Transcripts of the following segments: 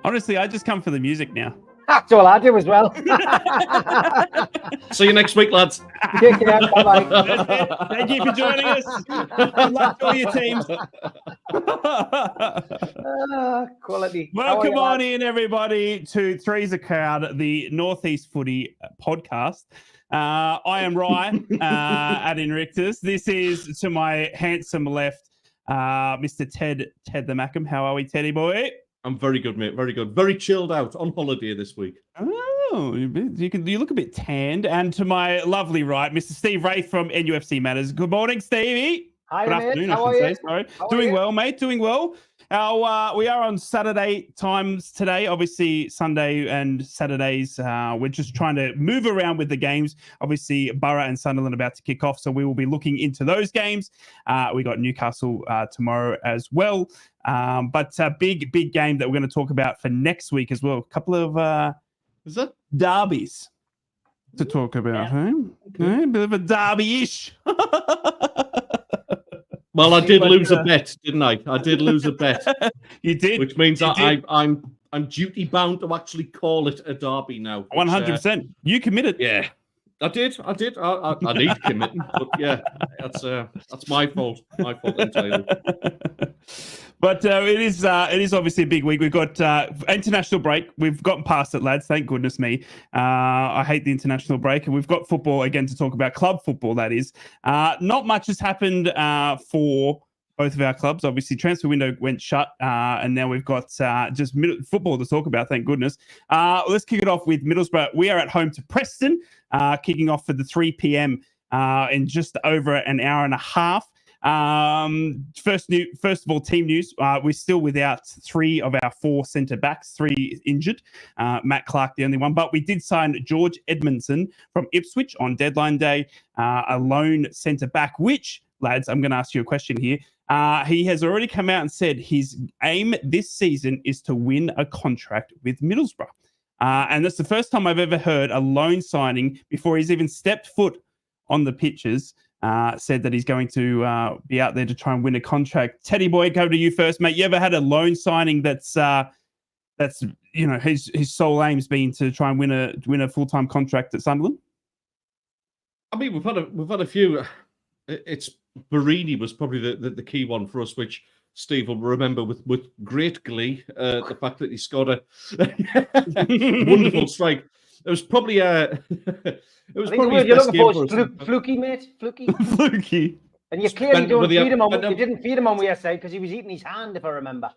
Honestly, I just come for the music now. That's all I do as well. See you next week, lads. Take care. Bye-bye. Thank you for joining us. Good luck to all your teams. Quality. Welcome on in, everybody, to Three's a Crowd, the Northeast Footy podcast. I am Ryan at Invictus. This is to my handsome left, Mr. Ted the Mackham. How are we, Teddy boy? I'm very good, mate. Very good. Very chilled out on holiday this week. Oh, you look a bit tanned. And to my lovely right, Mr. Steve Wraith from NUFC Matters. Good morning, Stevie. Hi, Good mate. afternoon, How I are should you? say. Sorry. How are Doing you? well, mate. Doing well. We are on Saturday times today. Obviously, Sunday and Saturdays, we're just trying to move around with the games. Obviously, Borough and Sunderland about to kick off, so we will be looking into those games. We got Newcastle tomorrow as well. But a big game that we're going to talk about for next week as well. A couple of Is that derbies to talk about, hey? Okay, a bit of a derby-ish. Well, I did lose a bet, didn't I? I did lose a bet. You did. Which means You did. I'm duty bound to actually call it a derby now. 100%. You committed. Yeah, I did. I need committing, but yeah, that's my fault. My fault entirely. But it is obviously a big week. We've got international break. We've gotten past it, lads. Thank goodness me. I hate the international break. And we've got football again to talk about, club football, that is. Not much has happened for both of our clubs. Obviously, transfer window went shut, and now we've got just football to talk about, thank goodness. Let's kick it off with Middlesbrough. We are at home to Preston, kicking off for the 3 p.m. In just over an hour and a half. First of all, team news. We're still without 3 of our 4 centre backs, 3 injured. Matt Clark, the only one, but we did sign George Edmondson from Ipswich on deadline day, a lone centre back, which, lads, I'm going to ask you a question here. He has already come out and said his aim this season is to win a contract with Middlesbrough. And that's the first time I've ever heard a loan signing before he's even stepped foot on the pitches. Said that he's going to be out there to try and win a contract. Teddy boy, go to you first, mate. You ever had a loan signing that's his sole aim's been to try and win a full-time contract at Sunderland? I mean, we've had a few. It's Barini was probably the key one for us, which Steve will remember with great glee. The fact that he scored a wonderful strike. It was probably it was probably his best game for us. Fluky, mate. Fluky. Fluky. And you clearly don't feed him on. You didn't feed him on WSA because he was eating his hand, if I remember.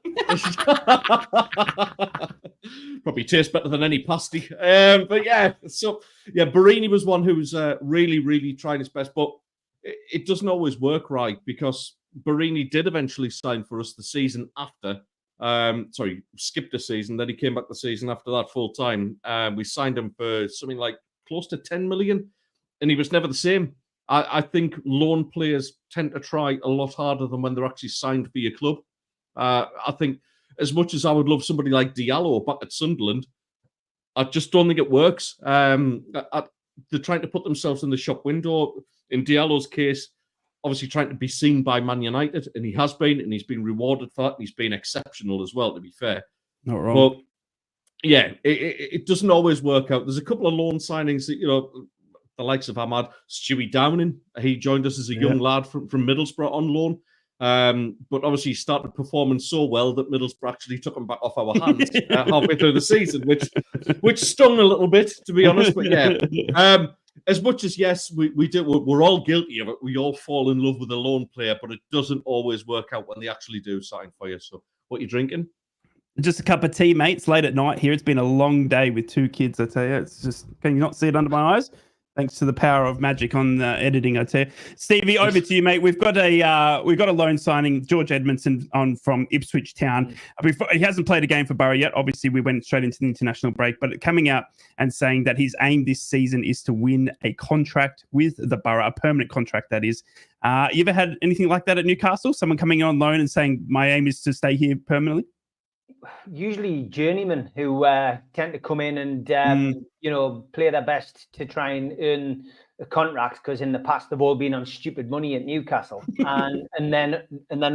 Probably tastes better than any pasty. But yeah, Barini was one who was really, really trying his best, but it doesn't always work right because Barini did eventually sign for us the season after. Skipped a season. Then he came back the season after that full time. We signed him for something like close to 10 million, and he was never the same. I think loan players tend to try a lot harder than when they're actually signed for your club. I think as much as I would love somebody like Diallo back at Sunderland, I just don't think it works. They're trying to put themselves in the shop window. In Diallo's case, obviously trying to be seen by Man United, and he has been, and he's been rewarded for that, and he's been exceptional as well, to be fair. Not wrong. But yeah, it doesn't always work out. There's a couple of loan signings that, the likes of Ahmad Stewie Downing. He joined us as a young lad from Middlesbrough on loan. But obviously he started performing so well that Middlesbrough actually took him back off our hands halfway through the season, which stung a little bit, to be honest. But yeah, as much as yes, we're all guilty of it. We all fall in love with a lone player, but it doesn't always work out when they actually do sign for you. So, what are you drinking? Just a cup of tea, mate. It's late at night here. It's been a long day with 2 kids, I tell you. It's just, can you not see it under my eyes? Thanks to the power of magic on editing, I tell you. Stevie, over to you, mate. We've got a loan signing, George Edmondson, on from Ipswich Town. He hasn't played a game for Borough yet. Obviously, we went straight into the international break, but coming out and saying that his aim this season is to win a contract with the Borough, a permanent contract, that is. You ever had anything like that at Newcastle? Someone coming on loan and saying, my aim is to stay here permanently? Usually journeymen who tend to come in and play their best to try and earn a contract because in the past they've all been on stupid money at Newcastle, and then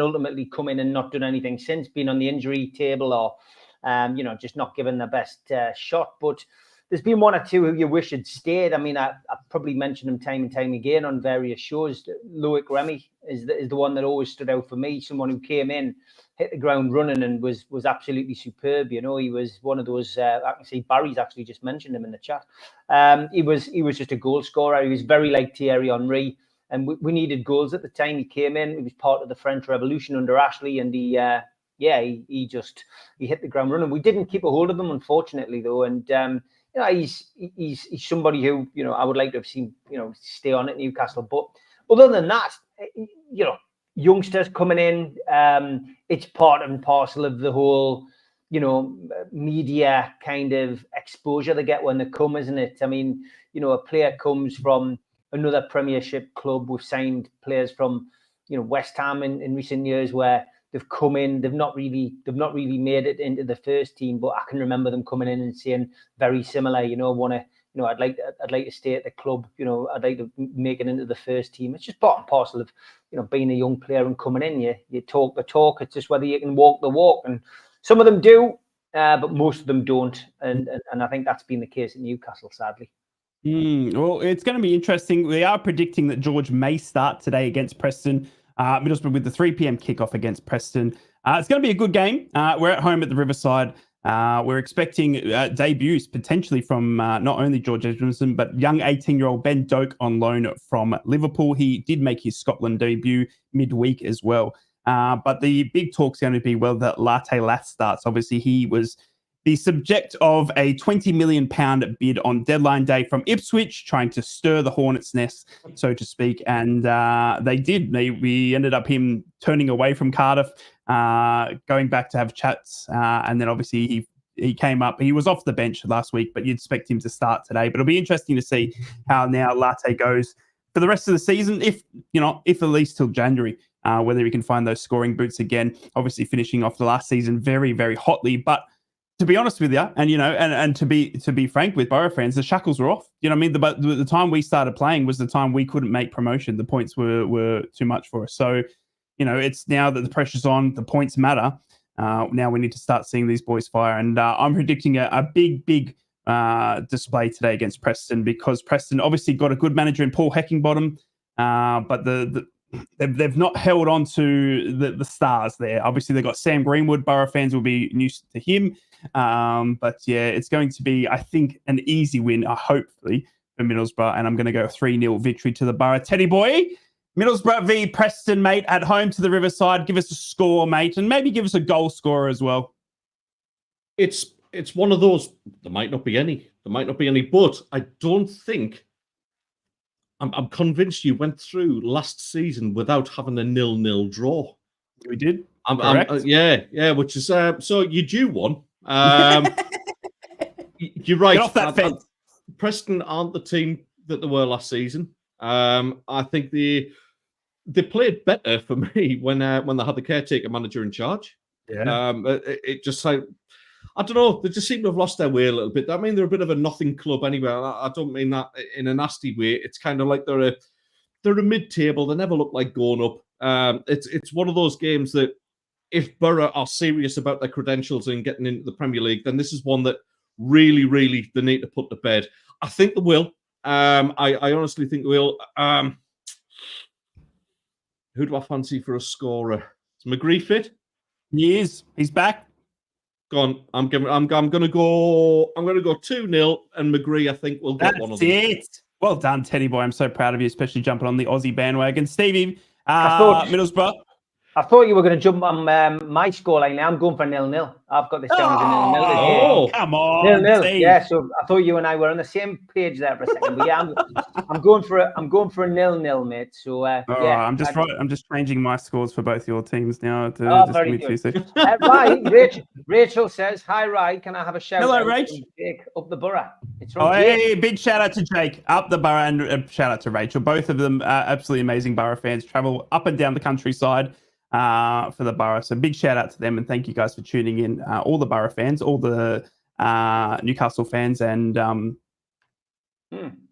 ultimately come in and not done anything since, been on the injury table or just not given the best shot. But there's been one or two who you wish had stayed. I mean, I probably mentioned him time and time again on various shows. Loic Remy is the one that always stood out for me. Someone who came in, hit the ground running, and was absolutely superb. He was one of those. I can see Barry's actually just mentioned him in the chat. He was just a goal scorer. He was very like Thierry Henry, and we needed goals at the time. He came in. He was part of the French Revolution under Ashley, and he hit the ground running. We didn't keep a hold of him, unfortunately, though, and. He's somebody who I would like to have seen stay on at Newcastle. But other than that, youngsters coming in, it's part and parcel of the whole media kind of exposure they get when they come, isn't it? I mean, a player comes from another Premiership club. We've signed players from West Ham in recent years where they've come in, they've not really made it into the first team, but I can remember them coming in and saying very similar, I'd like to stay at the club, I'd like to make it into the first team. It's just part and parcel of, being a young player and coming in. You talk the talk, it's just whether you can walk the walk. And some of them do, but most of them don't. And I think that's been the case at Newcastle, sadly. Well, it's going to be interesting. We are predicting that George may start today against Preston. Middlesbrough with the 3 p.m. kickoff against Preston. It's going to be a good game. We're at home at the Riverside. We're expecting debuts potentially from not only George Edmondson, but young 18-year-old Ben Doak on loan from Liverpool. He did make his Scotland debut midweek as well. But the big talk's going to be whether Latte Lath starts. Obviously, he was the subject of a £20 million bid on deadline day from Ipswich, trying to stir the hornet's nest, so to speak. And they did. We ended up him turning away from Cardiff, going back to have chats. And then obviously he came up. He was off the bench last week, but you'd expect him to start today. But it'll be interesting to see how now Latte goes for the rest of the season, if at least till January, whether he can find those scoring boots again. Obviously finishing off the last season very, very hotly. But to be honest with you, and and to be frank with Borough fans, the shackles were off. The time we started playing was the time we couldn't make promotion. The points were too much for us. So, it's now that the pressure's on, the points matter. Now we need to start seeing these boys fire. And I'm predicting a big display today against Preston, because Preston obviously got a good manager in Paul Heckingbottom, but they've not held on to the stars there. Obviously, they've got Sam Greenwood. Borough fans will be used to him. But yeah, it's going to be, I think, an easy win, hopefully, for Middlesbrough. And I'm going to go 3-0 victory to the Borough. Teddy boy, Middlesbrough v Preston, mate, at home to the Riverside. Give us a score, mate, and maybe give us a goal scorer as well. It's one of those. There might not be any. But I don't think. I'm convinced you went through last season without having a 0-0 draw. We did. Yeah. Which is so you do one. You're right. Get off that fence. Preston aren't the team that they were last season. I think they played better for me when they had the caretaker manager in charge. Yeah. It just like, I don't know. They just seem to have lost their way a little bit. I mean, they're a bit of a nothing club anyway. I don't mean that in a nasty way. It's kind of like they're a mid-table. They never look like going up. It's one of those games that if Borough are serious about their credentials in getting into the Premier League, then this is one that really, really they need to put to bed. I think they will. I honestly think they will. Who do I fancy for a scorer? Is McGree fit? He is. He's back. Go on. I'm going to go 2-0, and McGree, I think, will get one of them. That's it. Well done, Teddy boy. I'm so proud of you, especially jumping on the Aussie bandwagon. Stevie, Middlesbrough. I thought you were going to jump on my scoreline. Now I'm going for 0-0. I've got this down as a 0-0. Oh, come on, 0-0. Steve. Yeah, so I thought you and I were on the same page there for a second. But yeah, I'm going for a 0-0, mate. So yeah, I'm just changing my scores for both your teams now. Very good. Right, Rachel says, "Hi, Ryan. Can I have a shout Hello, out Rach. to Jake up the Borough?" It's from Jake. Hey, big shout out to Jake up the Borough, and shout out to Rachel. Both of them absolutely amazing Borough fans. Travel up and down the countryside for the Borough. So big shout out to them, and thank you guys for tuning in. All the Borough fans, all the Newcastle fans, and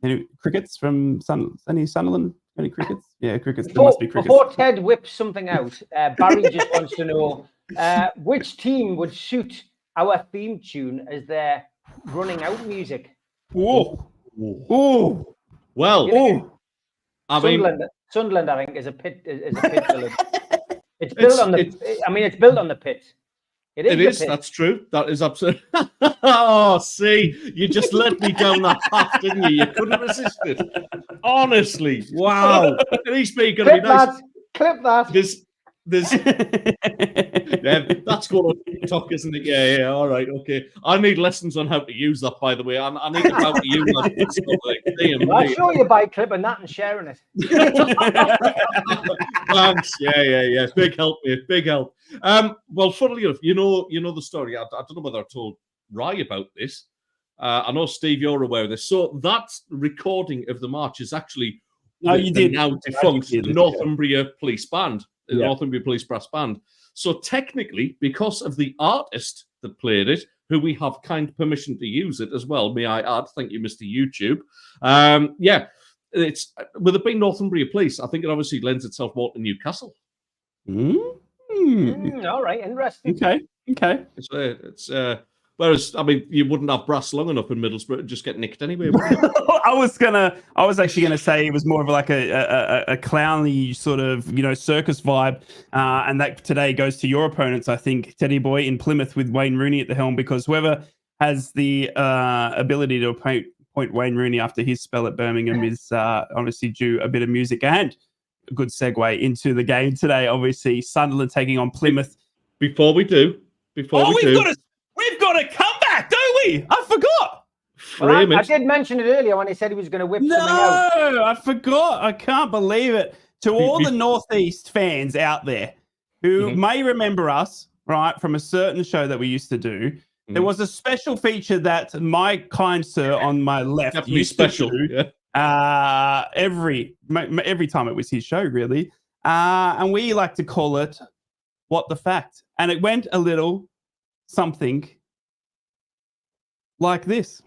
Any crickets from any Sunderland? Any crickets? Yeah, crickets. There must be crickets. Before Ted whips something out, Barry just wants to know which team would suit our theme tune as their running out music. Whoa. Oh. Well, I mean, Sunderland, I think, is a pit village. It's built on the. I mean, it's built on the pit. It is. That's true. That is absolutely. Oh, see, you just led me down that path, didn't you? You couldn't resist it. Honestly, wow. He's being going to be nice. Clip that. There's yeah, that's going on TikTok, isn't it? Yeah. All right, okay. I need lessons on how to use that, by the way. I need to how to use that. I'll show you by clipping that and sharing it. Thanks. Yeah. Big help, mate. Big help. Well, funnily enough, you know the story. I don't know whether I told Rye about this. I know, Steve, you're aware of this. So that recording of the march is actually you did now defunct Northumbria Police Band. The Northumbria Police Brass Band. So technically, because of the artist that played it, who we have kind permission to use it as well, may I add, thank you, Mr. YouTube. It's with it being Northumbria Police, I think it obviously lends itself more to Newcastle. All right, interesting. Okay. It's whereas, I mean, you wouldn't have brass long enough in Middlesbrough to just get nicked anyway. I was actually gonna say it was more of like a clowny sort of, circus vibe, and that today goes to your opponents, I think, Teddy Boy in Plymouth with Wayne Rooney at the helm, because whoever has the ability to point Wayne Rooney after his spell at Birmingham is honestly due a bit of music. And a good segue into the game today. Obviously, Sunderland taking on Plymouth. We've got a comeback, don't we? I forgot. Well, I did mention it earlier when he said he was going to whip something out. No, I forgot. I can't believe it. To all the Northeast fans out there who may remember us, right, from a certain show that we used to do, there was a special feature that my kind sir on my left used to do every time it was his show, really. And we like to call it What the Fact. And it went a little something like this.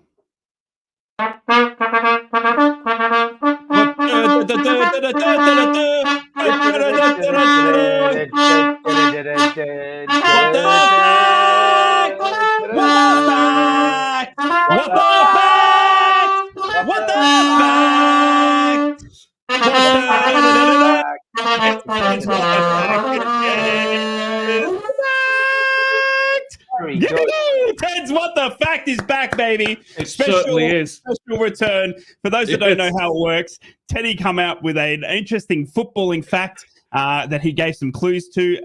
Ted's What the Fact is back, baby. It certainly is. Special return. For those that don't know how it works, Teddy come out with an interesting footballing fact that he gave some clues to.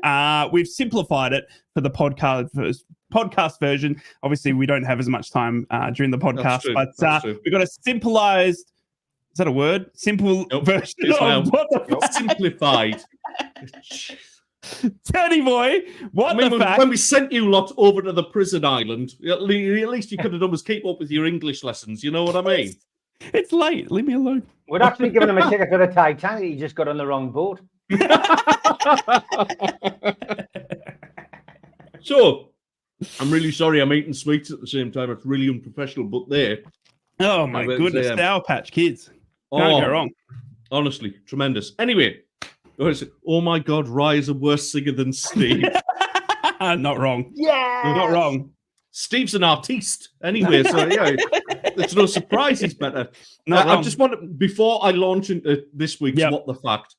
We've simplified it for the podcast version. Obviously, we don't have as much time during the podcast, but we've got a simplified. Is that a word? Simple version of What the Fact. Simplified. Teddy Boy, the fact? When we sent you lot over to the prison island, at least you could have done was keep up with your English lessons. You know what I mean? It's late. Leave me alone. We'd actually given him a ticket for the Titanic. He just got on the wrong boat. So, I'm really sorry I'm eating sweets at the same time. It's really unprofessional, but there. Oh, my goodness. Sour Patch Kids. Can't go wrong. Honestly, tremendous. Anyway. Oh my God, Rye is a worse singer than Steve. Not wrong. Yeah. Not wrong. Steve's an artiste anyway, so yeah, there's no surprise he's better. I just want to, before I launch into this week's What the Fact,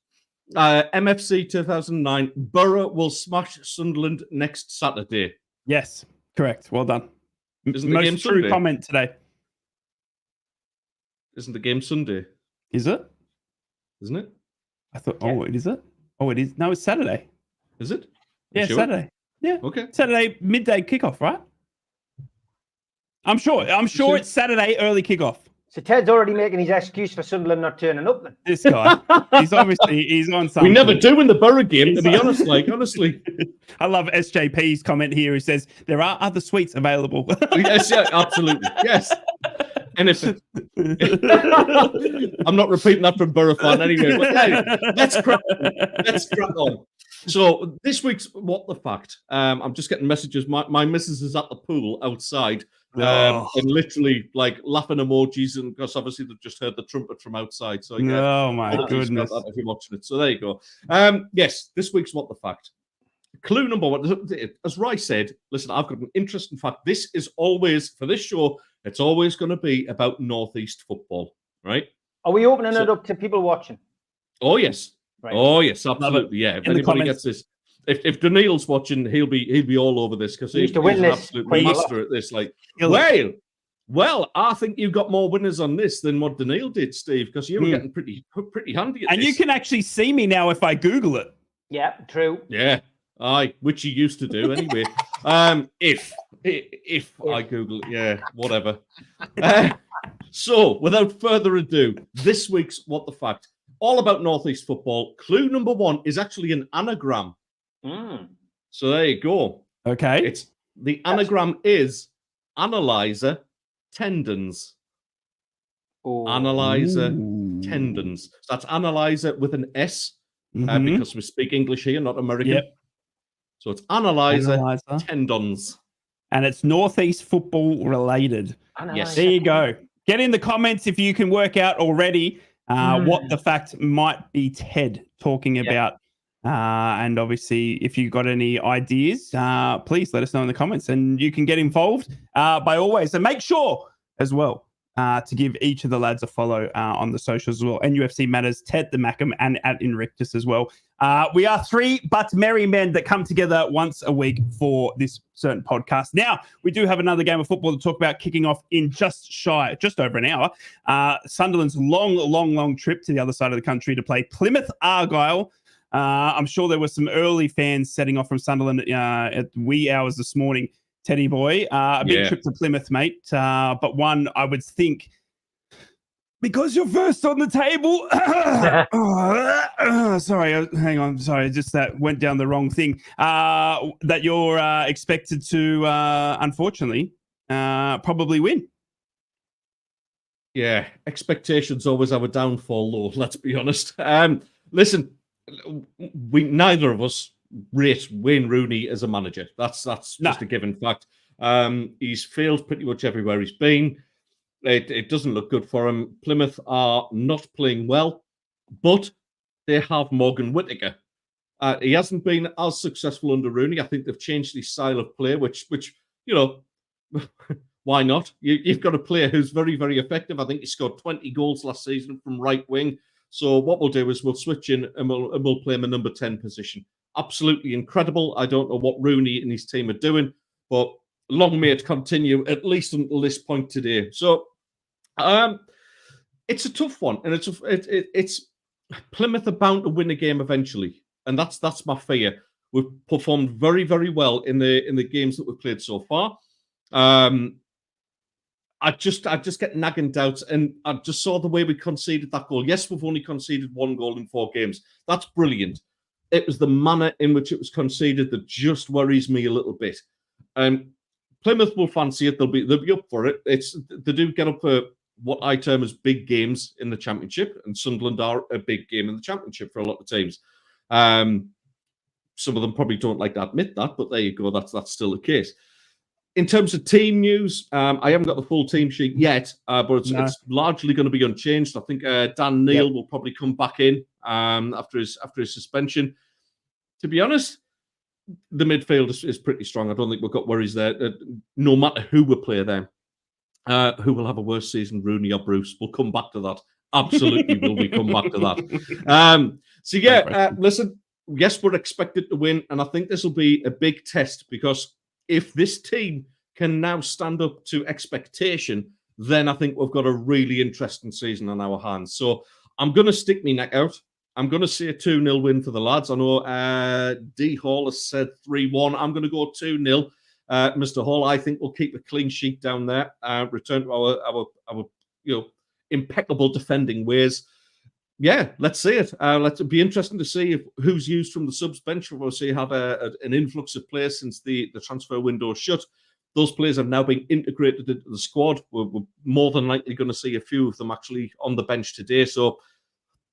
MFC 2009, Borough will smash Sunderland next Saturday. Yes, correct. Well done. Isn't the game Most true Sunday? comment today. Isn't the game Sunday? Is it? Isn't it? I thought, is it? Oh, it is. No, it's Saturday. Is it? Yeah, sure? Saturday. Yeah. Okay. Saturday midday kickoff, right? I'm sure it's Saturday early kickoff. So Ted's already making his excuse for Sunderland not turning up then. This guy. he's on something. We never do in the Borough game, to be honest, honestly. I love SJP's comment here who says there are other suites available. Yes, yeah, absolutely. Yes. And if I'm not repeating that from Borough fan anyway, but hey, let's crack on. So this week's What the Fact. I'm just getting messages. My missus is at the pool outside and literally like laughing emojis, and because obviously they've just heard the trumpet from outside. So yeah, Oh my apologies goodness. about that if you're watching it. So there you go. Yes, this week's What the Fact. Clue number one, as Rai said, listen, I've got an interesting fact. This is always, for this show, it's always going to be about Northeast football, right? Are we opening it up to people watching? Oh, yes. Right. Oh, yes, absolutely. Yeah. If In the anybody comments. gets this, if Daniil's watching, he'll be all over this because He he's used to win an this absolute quite a lot. master at this. Like, Kill well, I think you got more winners on this than what Daniil did, Steve, because you were getting pretty handy at And this. you can actually see me now if I Google it. Yeah, true. Yeah. Aye, which you used to do anyway. If I Google it, yeah, whatever. So, without further ado, this week's What the Fact, all about Northeast football. Clue number one is actually an anagram. So there you go. Okay. The anagram is analyzer tendons. Oh. Analyzer tendons. So that's analyzer with an S because we speak English here, not American. Yep. So it's analyzer Analyzer. tendons. And it's Northeast football related. Yes. There you go. Get in the comments if you can work out already what the fact might be Ted talking about. And obviously, if you've got any ideas, please let us know in the comments. And you can get involved by always. And make sure as well to give each of the lads a follow on the socials as well. NUFC Matters, Ted the Macam, and at Invictus as well. We are three but merry men that come together once a week for this certain podcast. Now, we do have another game of football to talk about kicking off in just over an hour. Sunderland's long trip to the other side of the country to play Plymouth Argyle. I'm sure there were some early fans setting off from Sunderland at wee hours this morning. Teddy boy, a big trip to Plymouth, mate. But one I would think, because you're first on the table. Sorry, hang on. Sorry, just that went down the wrong thing. That you're expected to, unfortunately, probably win. Yeah, expectations always have a downfall, though. Let's be honest. Listen, neither of us rate Wayne Rooney as a manager. That's just a given fact. He's failed pretty much everywhere he's been. It doesn't look good for him. Plymouth are not playing well, but they have Morgan Whittaker. He hasn't been as successful under Rooney. I think they've changed his style of play, which you know, why not? You've got a player who's very, very effective. I think he scored 20 goals last season from right wing. So what we'll do is we'll switch in and we'll play him a number 10 position. Absolutely incredible. I don't know what Rooney and his team are doing, but long may it continue, at least until this point today. So it's a tough one, and it's Plymouth are bound to win a game eventually, and that's my fear. We've performed very, very well in the games that we've played so far. I just get nagging doubts, and I just saw the way we conceded that goal. Yes, we've only conceded one goal in 4 games. That's brilliant. It was the manner in which it was conceded that just worries me a little bit. Plymouth will fancy it. They'll be up for it. They do get up for what I term as big games in the Championship, and Sunderland are a big game in the Championship for a lot of teams. Some of them probably don't like to admit that, but there you go. That's still the case. In terms of team news, I haven't got the full team sheet yet, but it's largely going to be unchanged. I think Dan Neil will probably come back in after his suspension. To be honest, the midfield is pretty strong. I don't think we've got worries there. No matter who we play there, who will have a worse season, Rooney or Bruce? We'll come back to that. Absolutely, will we come back to that? Listen, yes, we're expected to win, and I think this will be a big test because if this team can now stand up to expectation, then I think we've got a really interesting season on our hands. So I'm going to stick my neck out. I'm going to say a 2-0 win for the lads. I know D Hall has said 3-1. I'm going to go 2-0. Mr. Hall, I think we'll keep a clean sheet down there. Return to our impeccable defending ways. Yeah, let's see it. Let's be interesting to see who's used from the subs bench. We'll see have an influx of players since the transfer window shut. Those players have now been integrated into the squad. We're more than likely going to see a few of them actually on the bench today. So,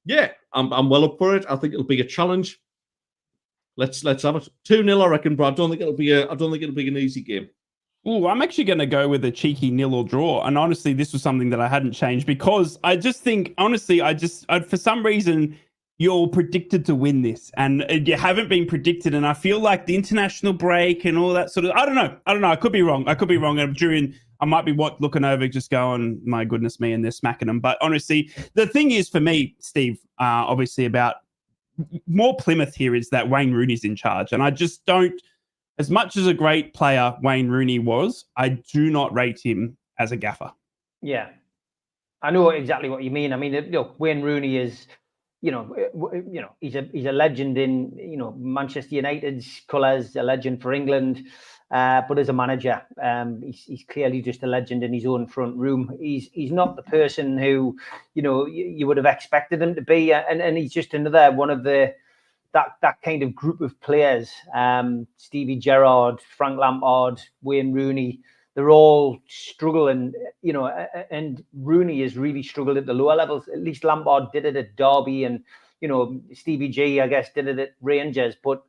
yeah, I'm well up for it. I think it'll be a challenge. Let's have it. 2-0, I reckon, but I don't think it'll be an easy game. Oh, I'm actually going to go with a cheeky nil or draw. And honestly, this was something that I hadn't changed because I just think, honestly, for some reason, you're predicted to win this and you haven't been predicted. And I feel like the international break and all that sort of, I don't know. I could be wrong. And I might be looking over, just going, my goodness me, and they're smacking them. But honestly, the thing is for me, Steve, obviously about more Plymouth here is that Wayne Rooney's in charge. And I just don't, as much as a great player Wayne Rooney was, I do not rate him as a gaffer. Yeah, I know exactly what you mean. I mean, look, Wayne Rooney is, he's a legend in Manchester United's colours, a legend for England. But as a manager, he's clearly just a legend in his own front room. He's not the person who you would have expected him to be, and he's just another one of that kind of group of players. Stevie Gerrard, Frank Lampard, Wayne Rooney, they're all struggling, and Rooney has really struggled at the lower levels. At least Lampard did it at Derby, and Stevie G, I guess, did it at Rangers, but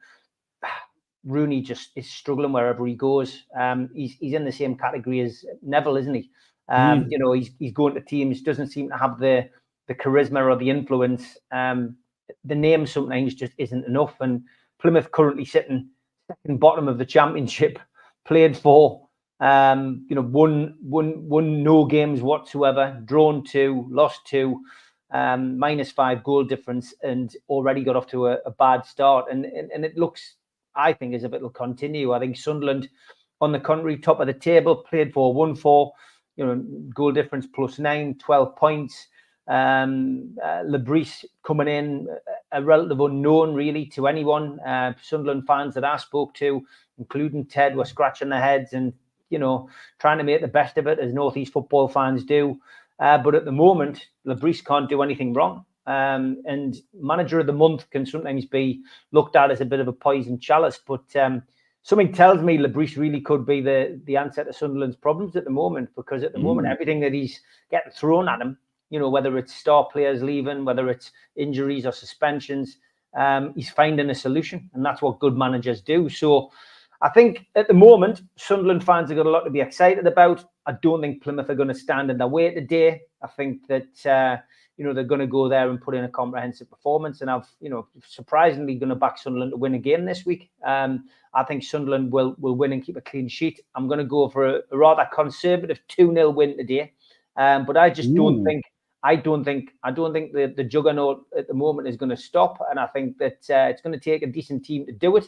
Rooney just is struggling wherever he goes. He's in the same category as Neville, isn't he? He's going to teams, doesn't seem to have the charisma or the influence. The name sometimes just isn't enough. And Plymouth currently sitting second bottom of the Championship, played for, won no games whatsoever, drawn 2, lost 2, -5 goal difference, and already got off to a bad start. And it looks, I think, as if it'll continue. I think Sunderland, on the contrary, top of the table, played for, won for, goal difference +9, 12 points. Lebris coming in, a relative unknown really to anyone. Sunderland fans that I spoke to, including Ted, were scratching their heads and trying to make the best of it, as North East football fans do. But at the moment, Lebris can't do anything wrong. And manager of the month can sometimes be looked at as a bit of a poison chalice, but something tells me Lebris really could be the answer to Sunderland's problems at the moment, because at the moment everything that he's getting thrown at him, whether it's star players leaving, whether it's injuries or suspensions, he's finding a solution, and that's what good managers do. So I think at the moment, Sunderland fans have got a lot to be excited about. I don't think Plymouth are going to stand in their way today. I think that they're going to go there and put in a comprehensive performance, and I've surprisingly going to back Sunderland to win a game this week. I think Sunderland will win and keep a clean sheet. I'm going to go for a rather conservative 2-0 win today, but I just don't think. I don't think the juggernaut at the moment is going to stop, and I think that it's going to take a decent team to do it.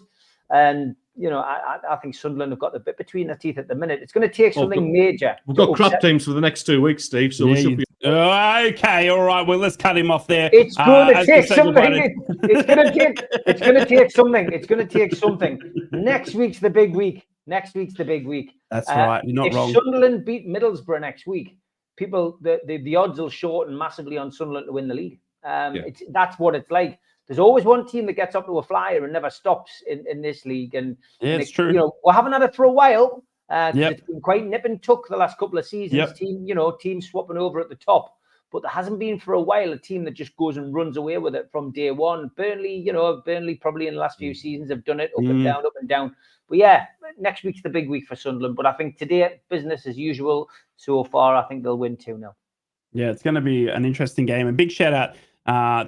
And I think Sunderland have got the bit between their teeth at the minute. It's going to take something major. We've got crap teams for the next 2 weeks, Steve. So we should be okay. All right. Well, let's cut him off there. It's going to take something. It's going to take something. It's going to take something. Next week's the big week. That's right. You're not wrong. If Sunderland beat Middlesbrough next week, people, the odds will shorten massively on Sunderland to win the league. That's what it's like. There's always one team that gets up to a flyer and never stops in this league. And it's true. We haven't had it for a while. It's been quite nip and tuck the last couple of seasons. Teams swapping over at the top. But there hasn't been for a while a team that just goes and runs away with it from day one. Burnley probably in the last few seasons have done it up and down. But yeah, next week's the big week for Sunderland. But I think today, business as usual. So far, I think they'll win 2-0. Yeah, it's going to be an interesting game. And big shout out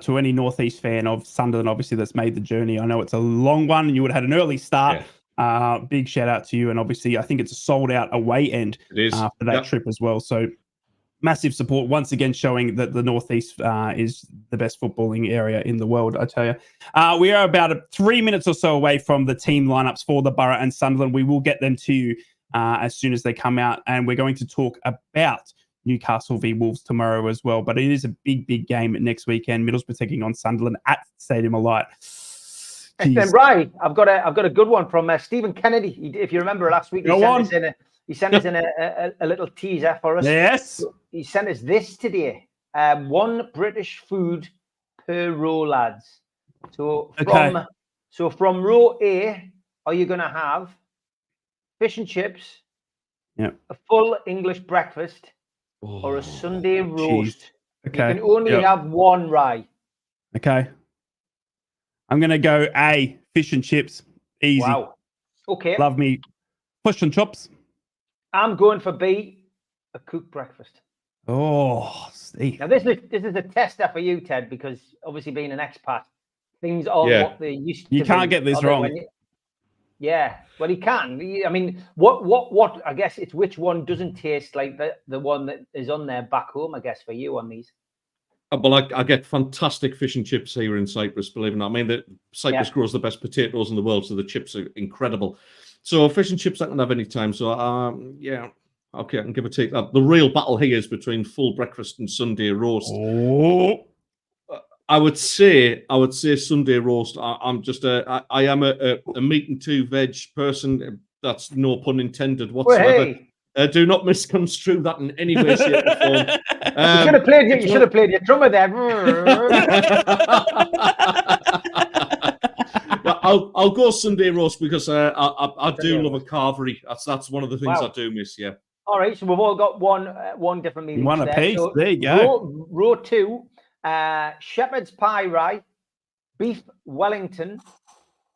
to any Northeast fan of Sunderland, obviously, that's made the journey. I know it's a long one and you would have had an early start. Yeah. Big shout out to you. And obviously, I think it's a sold out away end for that trip as well. So massive support once again, showing that the Northeast is the best footballing area in the world, I tell you. We are about 3 minutes or so away from the team lineups for the Borough and Sunderland. We will get them to you as soon as they come out. And we're going to talk about Newcastle v Wolves tomorrow as well. But it is a big game next weekend. Middlesbrough taking on Sunderland at Stadium of Light. Right, I've got a good one from Stephen Kennedy. If you remember last week, he sent us in a little teaser for us. Yes, he sent us this today. 1 British food per row, lads. So from row A, are you going to have fish and chips? Yeah. A full English breakfast. Or a Sunday roast. Okay. You can only have one, Rye. Okay. I'm going to go A, fish and chips. Easy. Wow. Okay. Love me. Push and chops. I'm going for B, a cooked breakfast. Oh, Steve. Now, this is a tester for you, Ted, because obviously being an expat, things aren't Yeah. what they used to be. You can't get this are they, wrong. when yeah, well, he can. I mean, what? I guess it's which one doesn't taste like the one that is on there back home. I guess for you on these. Well, I get fantastic fish and chips here in Cyprus, believe it or not. I mean, Cyprus grows the best potatoes in the world, so the chips are incredible. So fish and chips I can have any time. So, yeah, okay, I can give or take that. The real battle here is between full breakfast and Sunday roast. Oh, I would say Sunday roast. I am a meat and two veg person. That's no pun intended whatsoever. Hey. Do not misconstrue that in any way, shape, or form. You should have played your drummer there. I'll go Sunday roast because I do love a carvery. That's one of the things I do miss. Yeah. All right, so we've all got one different meaning. one apiece. So there you go. Row 2, shepherd's pie rye, beef Wellington,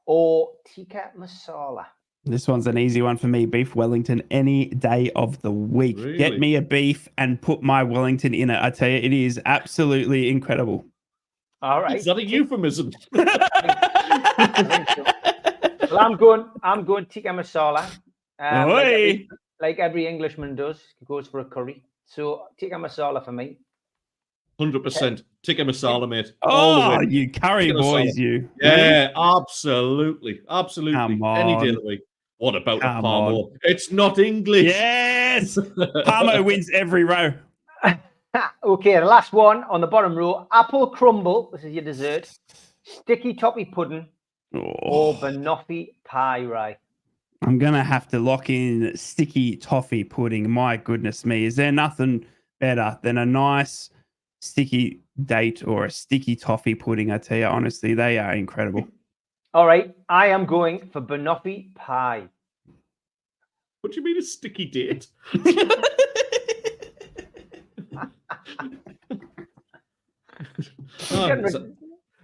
or tikka masala. This one's an easy one for me. Beef Wellington any day of the week. Really? Get me a beef and put my Wellington in it. I tell you, it is absolutely incredible. All right. Is that a euphemism? Well, I'm going tikka masala. Like every Englishman does, he goes for a curry. So tikka masala for me. 100%. Tikka masala, mate. Oh, you curry boys, you. Yeah, absolutely. Absolutely. Come on. Any day of the week. What about a Come Parmo? It's not English. Yes. Parmo wins every row. Okay, the last one on the bottom row. Apple crumble. This is your dessert. Sticky toffee pudding or banoffee pie rye. I'm going to have to lock in sticky toffee pudding. My goodness me. Is there nothing better than a nice sticky date or a sticky toffee pudding? I tell you, honestly, they are incredible. All right. I am going for banoffee pie. What do you mean a sticky date?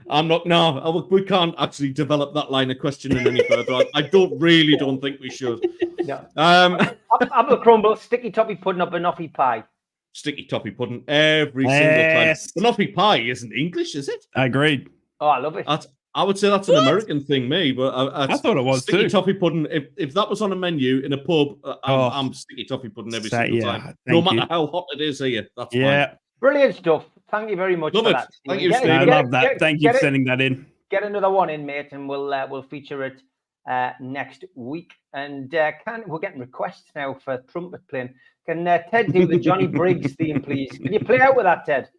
I'm not. No, we can't actually develop that line of questioning any further. I don't think we should. No. Apple crumble, sticky toffee pudding, or banoffee pie. Sticky toffee pudding every single time. Banoffee pie isn't English, is it? Agreed. Oh, I love it. I would say that's an American thing, me. But I thought it was sticky too. Toffee pudding. If that was on a menu in a pub, I'm sticky toffee pudding every single time. No matter how hot it is here. That's fine. Brilliant stuff. Thank you very much for that. Thank you, Steve. I love that. Thank you for sending that in. Get another one in, mate, and we'll feature it next week. And we're getting requests now for trumpet playing. Can Ted do the Johnny Briggs theme, please? Can you play out with that, Ted?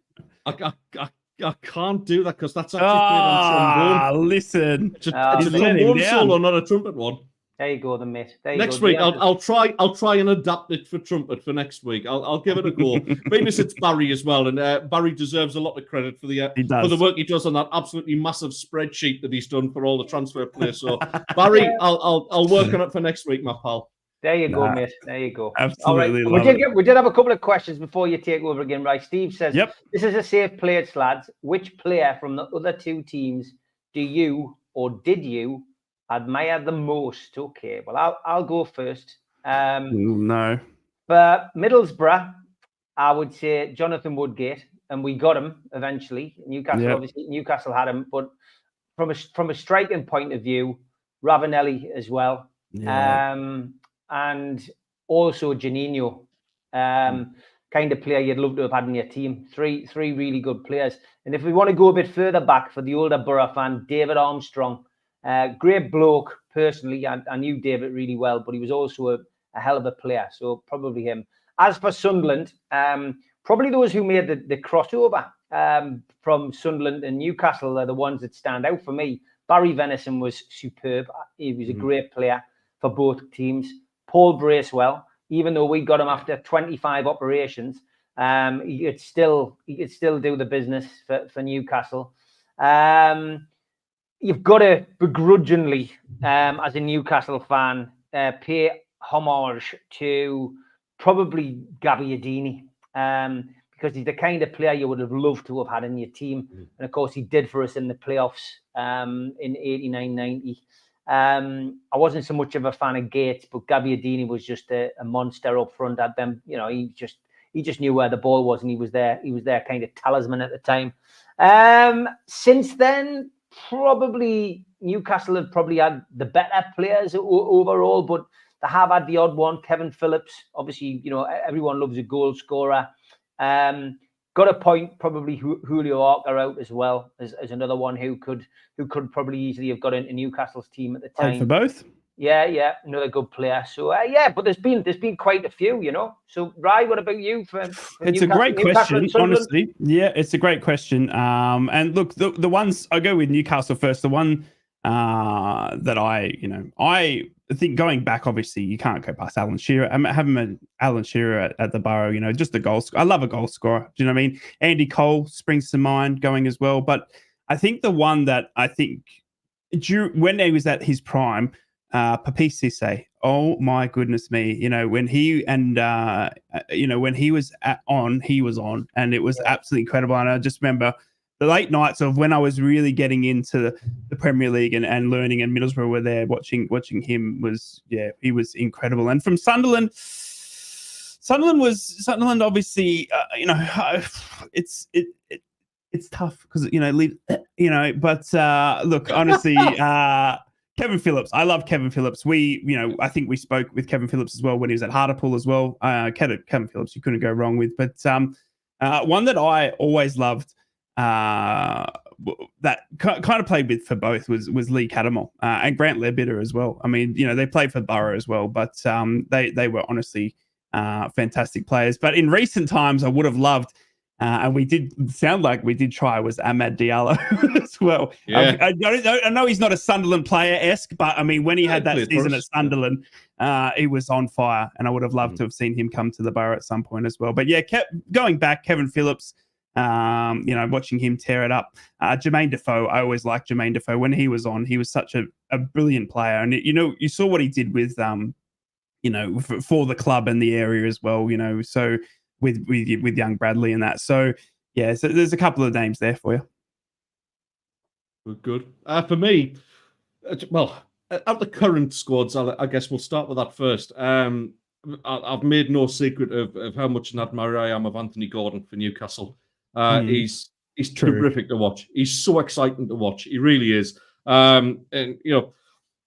I can't do that because that's actually played on trombone. Listen, it's a trombone solo, not a trumpet one. There you go, then, mate. Next week, I'll try and adapt it for trumpet for next week. I'll give it a go. Famous, it's Barry as well, and Barry deserves a lot of credit for the work he does on that absolutely massive spreadsheet that he's done for all the transfer players. So, Barry, I'll work on it for next week, my pal. There you go, mate. There you go. Absolutely. All right. We did have a couple of questions before you take over again, right? Steve says, This is a safe place, lads. Which player from the other two teams do you or did you admire the most? Okay, well, I'll go first. No. For Middlesbrough, I would say Jonathan Woodgate, and we got him eventually. Newcastle had him, but from a striking point of view, Ravanelli as well. And also Janino, kind of player you'd love to have had in your team. Three really good players. And if we want to go a bit further back for the older Borough fan, David Armstrong, great bloke. Personally, I knew David really well, but he was also a hell of a player. So probably him. As for Sunderland, probably those who made the crossover from Sunderland and Newcastle are the ones that stand out for me. Barry Venison was superb. He was a great player for both teams. Paul Bracewell, even though we got him after 25 operations, he could still do the business for Newcastle. You've got to begrudgingly, as a Newcastle fan, pay homage to probably Gabbiadini, because he's the kind of player you would have loved to have had in your team. And of course, he did for us in the playoffs in 89-90. I wasn't so much of a fan of Gates, but Gabbiadini was just a monster up front at them. You know, he just knew where the ball was, and he was their kind of talisman at the time. Since then, probably Newcastle have probably had the better players overall, but they have had the odd one. Kevin Phillips, obviously, you know, everyone loves a goal scorer. Got a point, probably Julio Arca out as well as another one who could probably easily have got into Newcastle's team at the time. For both. Yeah, another good player. So but there's been quite a few, you know. So Rai, what about you? It's a great question, honestly. Yeah, it's a great question. And look, the ones I go with Newcastle first. The one that I think going back, obviously you can't go past Alan Shearer. Having Alan Shearer at the Borough, you know, just the goal scorer. I love a goal scorer. Do you know what I mean? Andy Cole springs to mind going as well. But I think the one that I think when he was at his prime, Papiss Cissé. Oh my goodness me! You know, when he when he was on, he was on, and it was absolutely incredible. And I just remember the late nights of when I was really getting into the Premier League and learning, and Middlesbrough were there watching him he was incredible. And from Sunderland obviously, it's tough because but look, honestly, Kevin Phillips. I love Kevin Phillips. I think we spoke with Kevin Phillips as well when he was at Hartlepool as well. Kevin Phillips, you couldn't go wrong with. But one that I always loved that kind of played with for both was Lee Cattermole and Grant Leadbitter as well. I mean, you know, they played for Borough as well, but they were honestly fantastic players. But in recent times, I would have loved. And we did try was Amad Diallo as well. Yeah. I know he's not a Sunderland player-esque, but I mean, when he had that season at Sunderland, he was on fire, and I would have loved to have seen him come to the Borough at some point as well. But yeah, going back, Kevin Phillips, watching him tear it up. Jermaine Defoe, I always liked Jermaine Defoe. When he was on, he was such a brilliant player. And, you saw what he did with, for the club and the area as well, so... with young Bradley and that. So, yeah, so there's a couple of names there for you. Good. For me, out of the current squads, I guess we'll start with that first. I've made no secret of how much an admirer I am of Anthony Gordon for Newcastle. He's terrific to watch. He's so exciting to watch. He really is.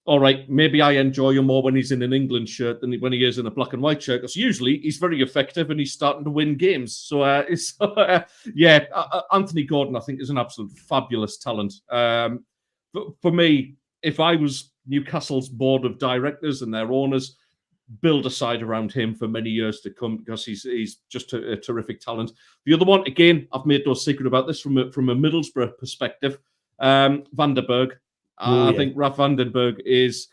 All right, maybe I enjoy him more when he's in an England shirt than when he is in a black and white shirt, because usually he's very effective and he's starting to win games. So, Anthony Gordon, I think, is an absolute fabulous talent. For me, if I was Newcastle's board of directors and their owners, build a side around him for many years to come, because he's just a terrific talent. The other one, again, I've made no secret about this from a Middlesbrough perspective, Van der Berg. I think Raf van den Berg he's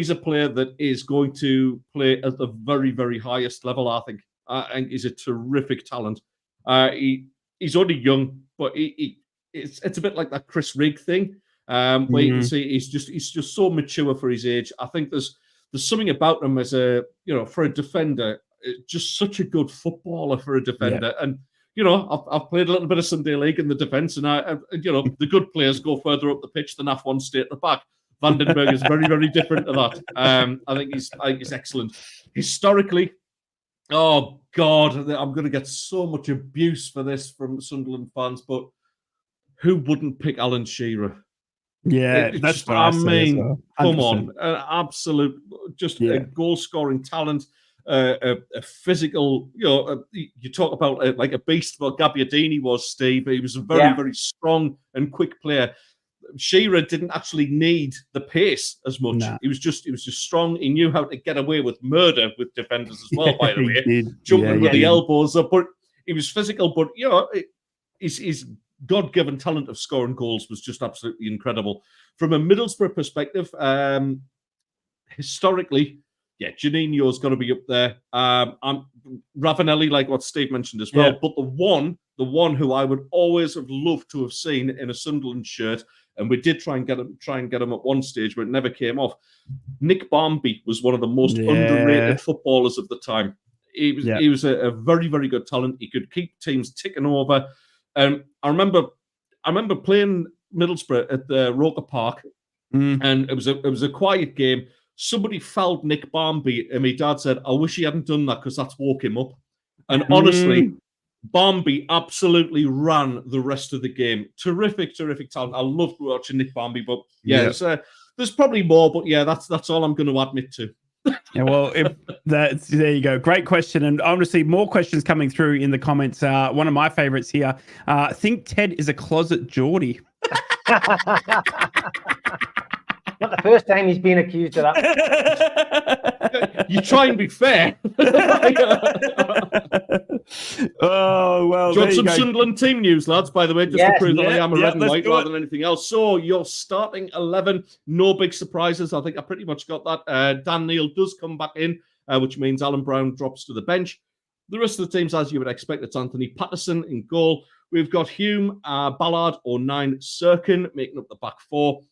a player that is going to play at the very, very highest level, I think. And he's a terrific talent. He's only young, but it's a bit like that Chris Rigg thing, where you can see he's just so mature for his age. I think there's something about him as for a defender, just such a good footballer for a defender. Yeah. And I've played a little bit of Sunday League in the defence, and the good players go further up the pitch than one stay at the back. Van den Berg is very, very different to that. I think he's excellent. Historically, oh God, I'm going to get so much abuse for this from Sunderland fans, but who wouldn't pick Alan Shearer? Yeah, that's what I mean. Well. Come on, an absolute, a goal-scoring talent. A physical, you talk about like a beast. What Gabbiadini was, Steve. He was a very, very strong and quick player. Shearer didn't actually need the pace as much. No. He was just strong. He knew how to get away with murder with defenders as well. By the way, jumping with the elbows up. But he was physical. But his God-given talent of scoring goals was just absolutely incredible. From a Middlesbrough perspective, historically. Yeah, Juninho's got to be up there. Ravanelli, like what Steve mentioned as well. Yeah. But the one who I would always have loved to have seen in a Sunderland shirt, and we did try and get him at one stage, but it never came off. Nick Barmby was one of the most underrated footballers of the time. He was a very, very good talent. He could keep teams ticking over. I remember playing Middlesbrough at the Roker Park. and it was a quiet game. Somebody fouled Nick Barmby, and my dad said, "I wish he hadn't done that because that's woke him up." And honestly, Barmby absolutely ran the rest of the game. Terrific talent. I loved watching Nick Barmby, but there's probably more. But yeah, that's all I'm going to admit to. Yeah, well, there you go. Great question, and honestly, more questions coming through in the comments. One of my favorites here. Think Ted is a closet Geordie. Not the first time he's been accused of that. You try and be fair. Oh, well. Do you want some Sunderland team news, lads, by the way, just to prove that I am a red and white rather than anything else? So, your starting 11, no big surprises. I think I pretty much got that. Dan Neil does come back in, which means Alan Brown drops to the bench. The rest of the teams, as you would expect, it's Anthony Patterson in goal. We've got Hume, Ballard, O'Nien, Sirkin making up the back four.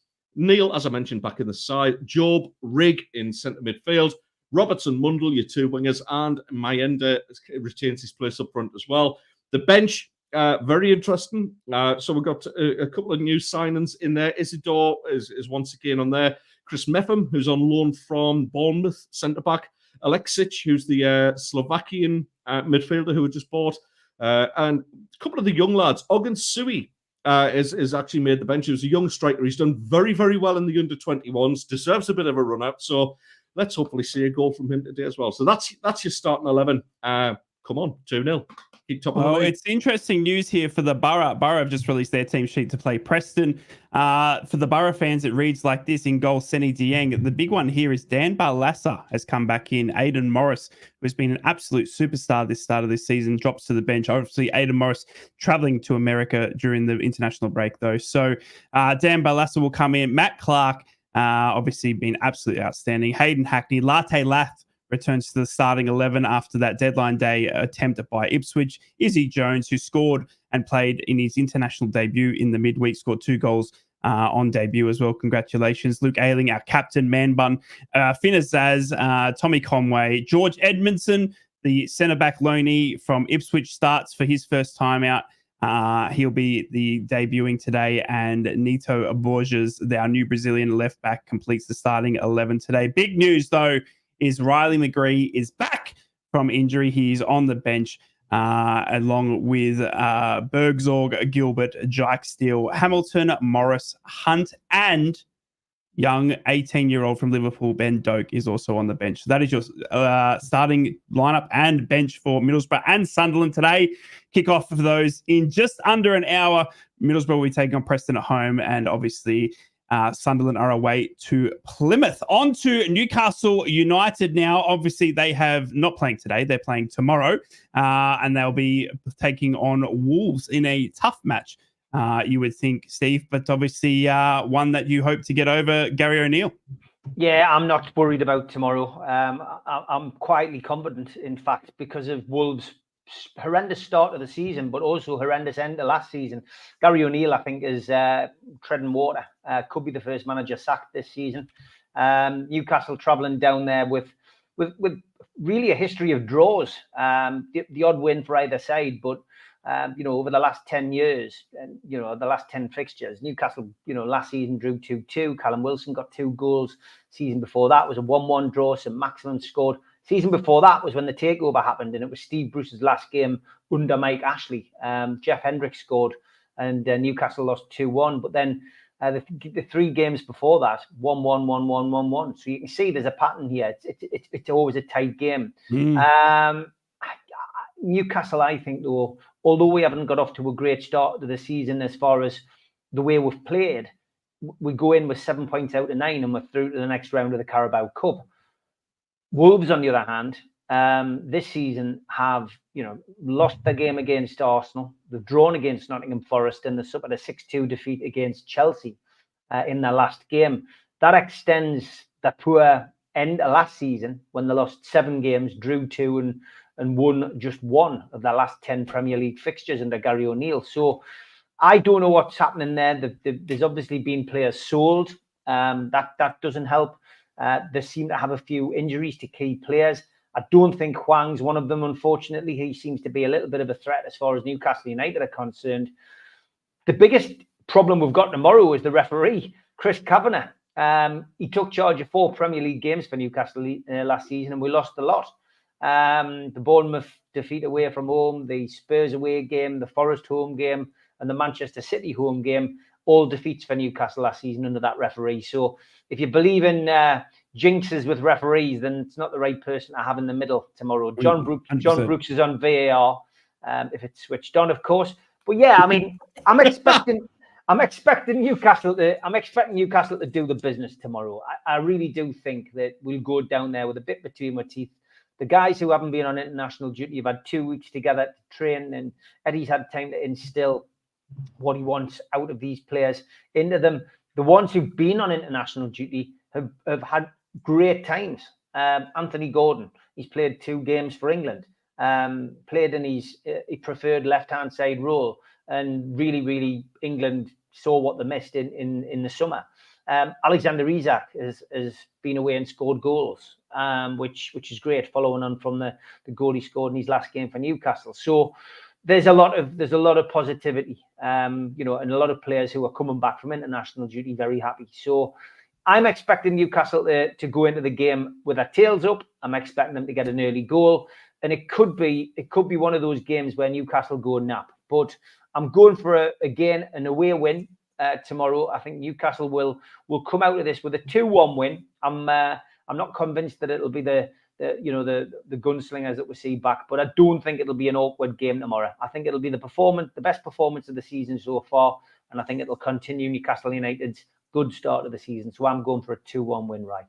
Neil, as I mentioned, back in the side. Job, Rigg in centre midfield. Robertson, Mundle, your two wingers, and Mayenda retains his place up front as well. The bench, very interesting. So we've got a couple of new signings in there. Isidore is once again on there. Chris Meffam, who's on loan from Bournemouth, centre-back. Alexic, who's the Slovakian midfielder who we just bought. And a couple of the young lads. Ogun Sui is actually made the bench. He was a young striker. He's done very, very well in the under-21s. Deserves a bit of a run-out. So let's hopefully see a goal from him today as well. So that's your starting 11. Come on, 2-0. Keep top of the league. It's interesting news here for the Borough. Borough have just released their team sheet to play Preston. For the Borough fans, it reads like this: in goal, Seni Dieng. The big one here is Dan Barlaser has come back in. Aidan Morris, who's been an absolute superstar this start of this season, drops to the bench. Obviously, Aidan Morris traveling to America during the international break, though. So Dan Barlaser will come in. Matt Clark, obviously been absolutely outstanding. Hayden Hackney, Latte Lath returns to the starting 11 after that deadline day attempt by Ipswich. Izzy Jones, who scored and played in his international debut in the midweek, scored 2 goals on debut as well. Congratulations. Luke Ayling, our captain, man bun. Finn Azaz, Tommy Conway, George Edmondson, the centre-back loanee from Ipswich, starts for his first time out. He'll be debuting today, and Nito Borges, our new Brazilian left back, completes the starting 11 today. Big news, though, is Riley McGree is back from injury. He's on the bench along with Bergzorg, Gilbert, Jike Steele, Hamilton, Morris, Hunt, and young 18-year-old from Liverpool, Ben Doak, is also on the bench. So that is your starting lineup and bench for Middlesbrough and Sunderland today. Kick off for those in just under an hour. Middlesbrough will be taking on Preston at home, and obviously Sunderland are away to Plymouth. On to Newcastle United now. Obviously, they have not playing today. They're playing tomorrow, and they'll be taking on Wolves in a tough match, you would think, Steve, but obviously one that you hope to get over, Gary O'Neill. Yeah, I'm not worried about tomorrow. I'm quietly confident, in fact, because of Wolves' horrendous start of the season, but also horrendous end of last season. Gary O'Neill, I think, is treading water. Could be the first manager sacked this season. Newcastle travelling down there with really a history of draws. The odd win for either side, but over the last 10 years, and the last 10 fixtures, Newcastle, last season drew 2-2. Callum Wilson got 2 goals. Season before that was a 1-1 draw. St. Maximin scored. Season before that was when the takeover happened, and it was Steve Bruce's last game under Mike Ashley. Jeff Hendricks scored, and Newcastle lost 2-1. But then the 3 games before that, 1-1, 1-1, 1-1. So you can see there's a pattern here. It's always a tight game. Newcastle, I think, though, although we haven't got off to a great start to the season as far as the way we've played, we go in with 7 points out of 9 and we're through to the next round of the Carabao Cup. Wolves, on the other hand, this season have, lost the game against Arsenal. They've drawn against Nottingham Forest, and they suffered a 6-2 defeat against Chelsea in their last game. That extends the poor end of last season when they lost 7 games, drew 2, and won just 1 of their last 10 Premier League fixtures under Gary O'Neill. So I don't know what's happening there. There's obviously been players sold. That doesn't help. They seem to have a few injuries to key players. I don't think Hwang's one of them, unfortunately. He seems to be a little bit of a threat as far as Newcastle United are concerned. The biggest problem we've got tomorrow is the referee, Chris Kavanagh. He took charge of 4 Premier League games for Newcastle last season, and we lost a lot. The Bournemouth defeat away from home, the Spurs away game, the Forest home game, and the Manchester City home game, all defeats for Newcastle last season under that referee. So if you believe in jinxes with referees, then it's not the right person to have in the middle tomorrow. John Brooks is on VAR, if it's switched on, of course. But yeah, I mean, I'm expecting Newcastle to do the business tomorrow. I really do think that we'll go down there with a bit between our teeth. The guys who haven't been on international duty have had 2 weeks together to train, and Eddie's had time to instill what he wants out of these players into them. The ones who've been on international duty have had great times. Anthony Gordon, he's played 2 games for England, played in his preferred left-hand side role, and really England saw what they missed in the summer. Alexander Isak has been away and scored goals, which is great, following on from the goal he scored in his last game for Newcastle. So there's a lot of positivity, and a lot of players who are coming back from international duty very happy. So I'm expecting Newcastle to go into the game with their tails up. I'm expecting them to get an early goal, and it could be one of those games where Newcastle go nap. But I'm going for an away win tomorrow. I think Newcastle will come out of this with a 2-1 win. I'm not convinced that it'll be the gunslingers that we see back, but I don't think it'll be an awkward game tomorrow. I think it'll be the best performance of the season so far, and I think it'll continue Newcastle United's good start of the season. So I'm going for a 2-1 win, right?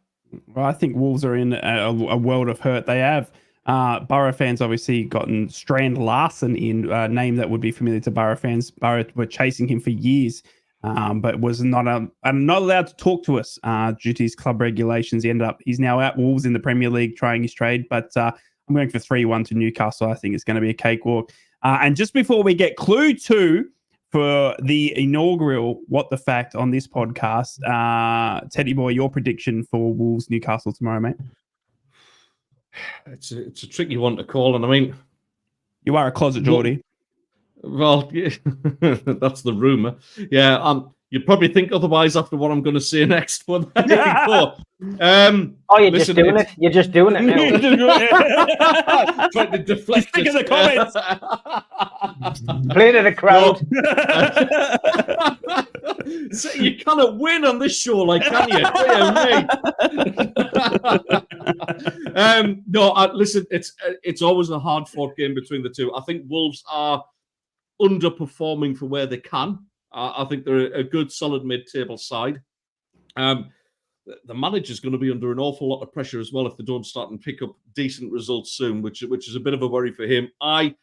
Well, I think Wolves are in a world of hurt. They have Borough fans obviously gotten Strand Larsen in, a name that would be familiar to Borough fans. Borough were chasing him for years, but was not allowed to talk to us due to his club regulations. He's now at Wolves in the Premier League trying his trade, but I'm going for 3-1 to Newcastle. I think it's going to be a cakewalk. And just before we get clue 2 for the inaugural What the Fact on this podcast, Teddy boy, your prediction for Wolves Newcastle tomorrow, mate? It's a tricky one to call, and I mean, you are a closet Geordie. Well, yeah, that's the rumor. Yeah, you'd probably think otherwise after what I'm going to say next. But there you go. You're just doing it. You're just doing it now. Trying to deflect it. In the comments. Play to the crowd. So you cannot win on this show, like, can you? Listen, it's always a hard-fought game between the two. I think Wolves are underperforming for where they can. I think they're a good, solid mid-table side. The manager's going to be under an awful lot of pressure as well if they don't start and pick up decent results soon, which is a bit of a worry for him. I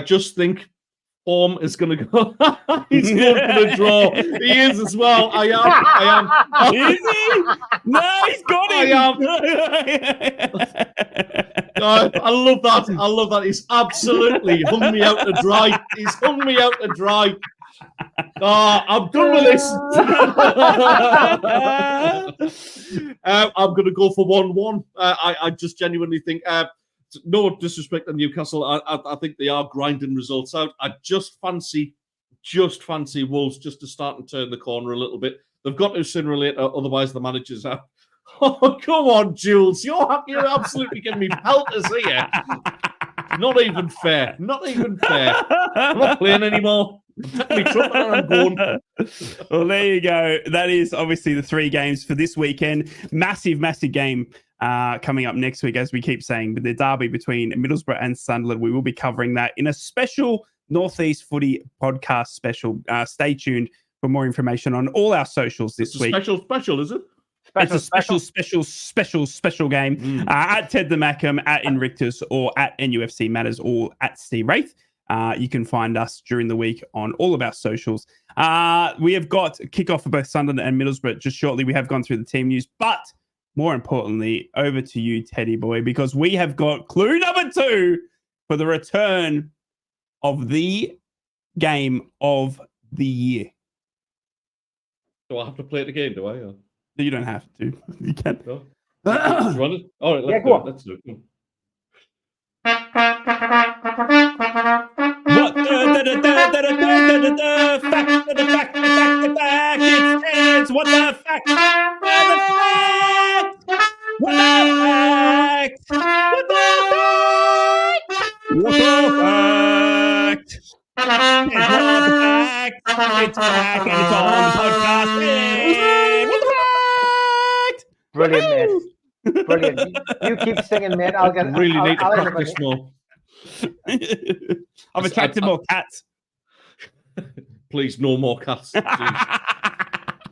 just think form is going to go. He's going for the draw. He is as well. I am. Is he? No, he's got it. I love that. I love that. He's absolutely hung me out to dry. He's hung me out to dry. I'm done with this. I'm going to go for 1-1. I just genuinely think, no disrespect to Newcastle, I think they are grinding results out. I just fancy Wolves just to start and turn the corner a little bit. They've got to sooner or later, otherwise the manager's out. Oh, come on, Jules. You're absolutely giving me pelters here. Not even fair. Not even fair. I'm not playing anymore. I'm going. Well, there you go. That is obviously the 3 games for this weekend. Massive game coming up next week, as we keep saying, but the derby between Middlesbrough and Sunderland. We will be covering that in a special Northeast Footy podcast special. Stay tuned for more information on all our socials this week. Special, is it? It's a special game. At Ted the Mackham, at Invictus, or at NUFC Matters, or at Steve Wraith. You can find us during the week on all of our socials. We have got kickoff for both Sunderland and Middlesbrough just shortly. We have gone through the team news, but more importantly, over to you, Teddy boy, because we have got clue number 2 for the return of the game of the year. Do I have to play it again? Do I? Or? You don't have to. You can. No. Run it. All right, let's do it. What the fact? It's what the fact? It's back and it's on the podcast. Yay! What's the fact? Brilliant, mate. Brilliant. You keep singing, mate. I'll get. Really I'll, need to I'll end up practice on- more. I've attracted more cats. Please, no more cats. Please.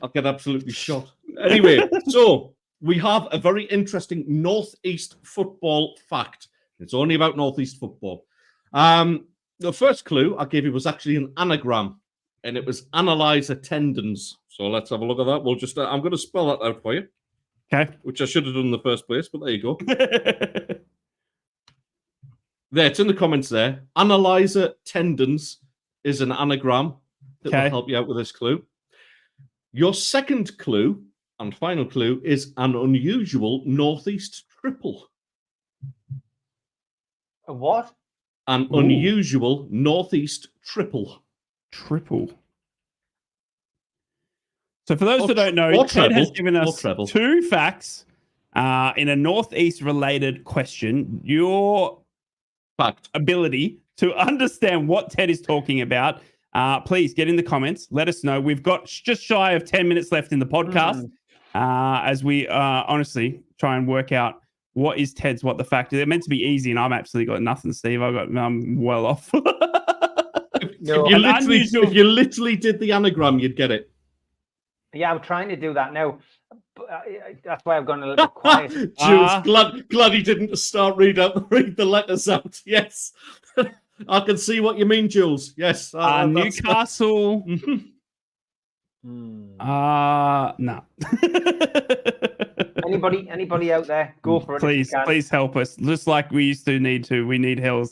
I'll get absolutely shot. Anyway, so we have a very interesting Northeast football fact. It's only about Northeast football. The first clue I gave you was actually an anagram, and it was analyze attendance. So let's have a look at that. We'll just, I'm going to spell that out for you, Okay. which I should have done in the first place, but there you go. There, it's in the comments there. Analyzer tendons is an anagram that will Okay. help you out with this clue. Your second clue and final clue is an unusual Northeast triple. A what? An Ooh. unusual Northeast triple. Triple. So for those Or that don't know, or Ted has treble, given or us treble. 2 facts in a Northeast related question. Your Fact. ability to understand what Ted is talking about, please get in the comments. Let us know. We've got just shy of 10 minutes left in the podcast as we honestly try and work out what is Ted's what the fact is. They're meant to be easy, and I've absolutely got nothing, Steve. I'm well off. No. If you literally did the anagram, you'd get it. Yeah, I'm trying to do that now. But, that's why I've gone a little bit quiet. Jules, glad he didn't start read the letters out. Yes, I can see what you mean, Jules. Yes, that's- Newcastle. No. Anybody out there? Go for it. if you Please, can. please help us. Just like we used to need to. We need help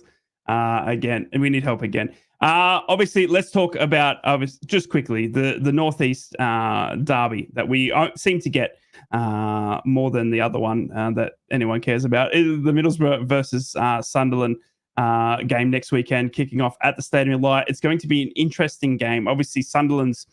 again, and we need help again. Obviously, let's talk about just quickly the Northeast derby that we seem to get more than the other one that anyone cares about. It is the Middlesbrough versus Sunderland game next weekend, kicking off at the Stadium of Light. It's going to be an interesting game. Obviously, Sunderland's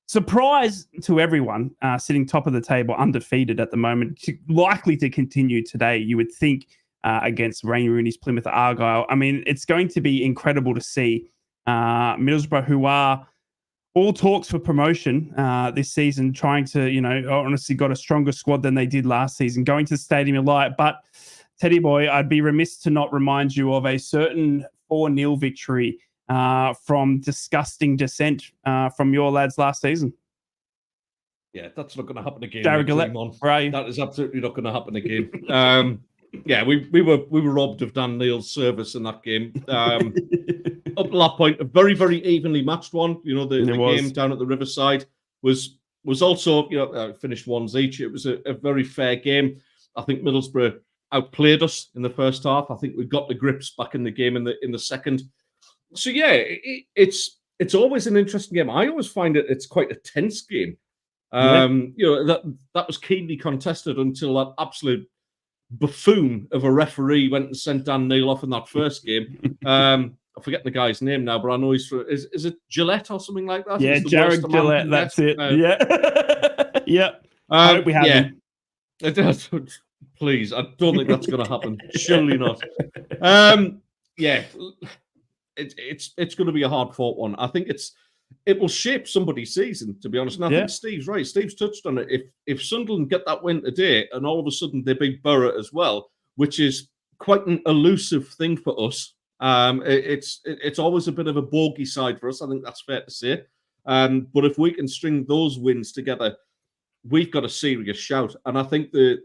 surprise to everyone, sitting top of the table, undefeated at the moment, likely to continue today, you would think, against Wayne Rooney's Plymouth Argyle. I mean, it's going to be incredible to see Middlesbrough, who are all talks for promotion this season, trying to, honestly got a stronger squad than they did last season, going to the Stadium of Light. But, Teddy boy, I'd be remiss to not remind you of a certain 4-0 victory from disgusting descent from your lads last season. Yeah, that's not going to happen again. Jared Gillette, Simon. where are you? That is absolutely not going to happen again. Yeah, we were robbed of Dan Neil's service in that game. Up to that point, a very, very evenly matched one. The game down at the Riverside was also finished 1s each. It was a very fair game. I think Middlesbrough outplayed us in the first half. I think we got the grips back in the game in the second. So yeah, it's always an interesting game. I always find it's quite a tense game. That was keenly contested until that absolute buffoon of a referee went and sent Dan Neil off in that first game. I'm forgetting the guy's name now, but I know he's is it Gillette or something like that? Yeah, Jared Gillette. That's it. Yeah, yeah. I hope we have him. Please, I don't think that's going to happen. Surely not. Yeah, it's going to be a hard fought one. I think it will shape somebody's season, to be honest. And I think Steve's right. Steve's touched on it. If Sunderland get that win today, and all of a sudden they beat Borough as well, which is quite an elusive thing for us. It's always a bit of a bogey side for us. I think that's fair to say. But if we can string those wins together, we've got a serious shout. And I think the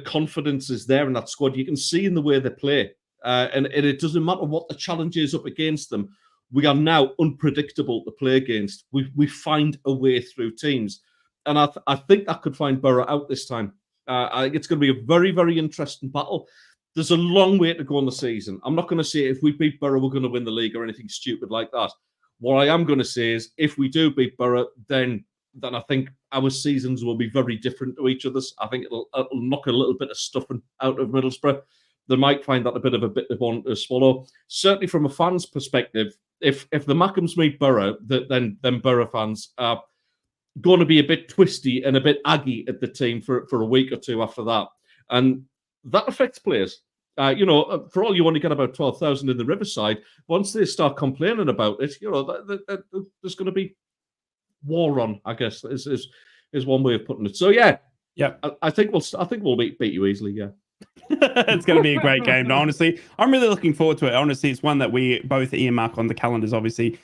confidence is there in that squad. You can see in the way they play. And it doesn't matter what the challenge is up against them. We are now unpredictable to play against. We find a way through teams. And I think that could find Borough out this time. I think it's going to be a very, very interesting battle. There's a long way to go in the season. I'm not going to say if we beat Borough, we're going to win the league or anything stupid like that. What I am going to say is if we do beat Borough, then I think our seasons will be very different to each other's. I think it'll knock a little bit of stuffing out of Middlesbrough. They might find that a bit of one to swallow. Certainly from a fan's perspective, if the Mackems meet Borough, then Borough fans are going to be a bit twisty and a bit aggy at the team for a week or two after that. And that affects players. For all you only get about 12,000 in the Riverside, once they start complaining about it, there's going to be war on, I guess, is one way of putting it. So yeah, Yep. I think we'll beat you easily. Yeah. It's going to be a great game. No, honestly, I'm really looking forward to it. Honestly, it's one that we both earmark on the calendars. Obviously,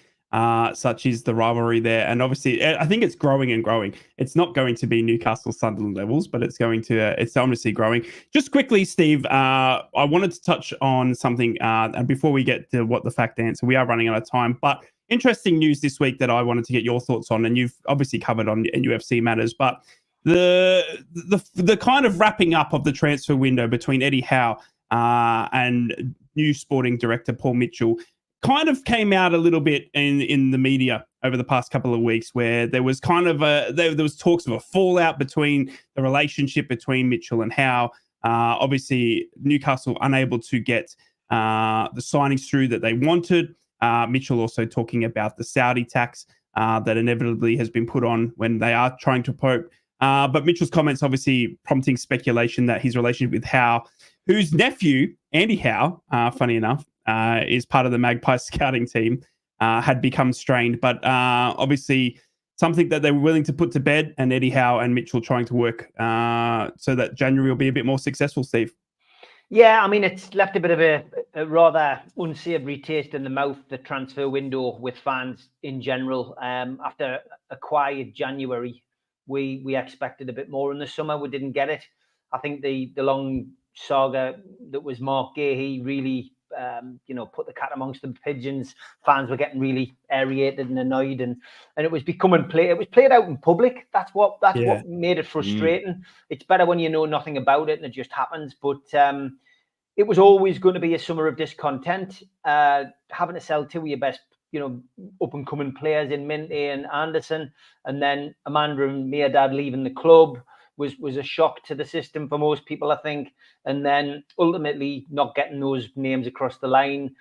such is the rivalry there, and obviously, I think it's growing and growing. It's not going to be Newcastle Sunderland levels, but it's going to. It's honestly growing. Just quickly, Steve, I wanted to touch on something, and before we get to what the fact answer, we are running out of time, but. Interesting news this week that I wanted to get your thoughts on, and you've obviously covered on UFC matters, but the kind of wrapping up of the transfer window between Eddie Howe and new sporting director Paul Mitchell kind of came out a little bit in the media over the past couple of weeks, where there was kind of there was talks of a fallout between the relationship between Mitchell and Howe. Obviously, Newcastle unable to get the signings through that they wanted. Mitchell also talking about the Saudi tax that inevitably has been put on when they are trying to probe. But Mitchell's comments obviously prompting speculation that his relationship with Howe, whose nephew, Andy Howe, funny enough, is part of the Magpies scouting team, had become strained. But obviously something that they were willing to put to bed, and Eddie Howe and Mitchell trying to work so that January will be a bit more successful, Steve. Yeah, I mean, it's left a bit of a rather unsavoury taste in the mouth, the transfer window with fans in general. After a quiet January, we expected a bit more in the summer. We didn't get it. I think the long saga that was Mark Gahey really, put the cat amongst the pigeons. Fans were getting really irritated and annoyed, and it was becoming it was played out in public. That's what made it frustrating. It's better when you know nothing about it and it just happens. But it was always going to be a summer of discontent. Having to sell two of your best, up and coming players in Minty and Anderson, and then Amanda and Mirdad leaving the club was a shock to the system for most people, I think. And then ultimately not getting those names across the line.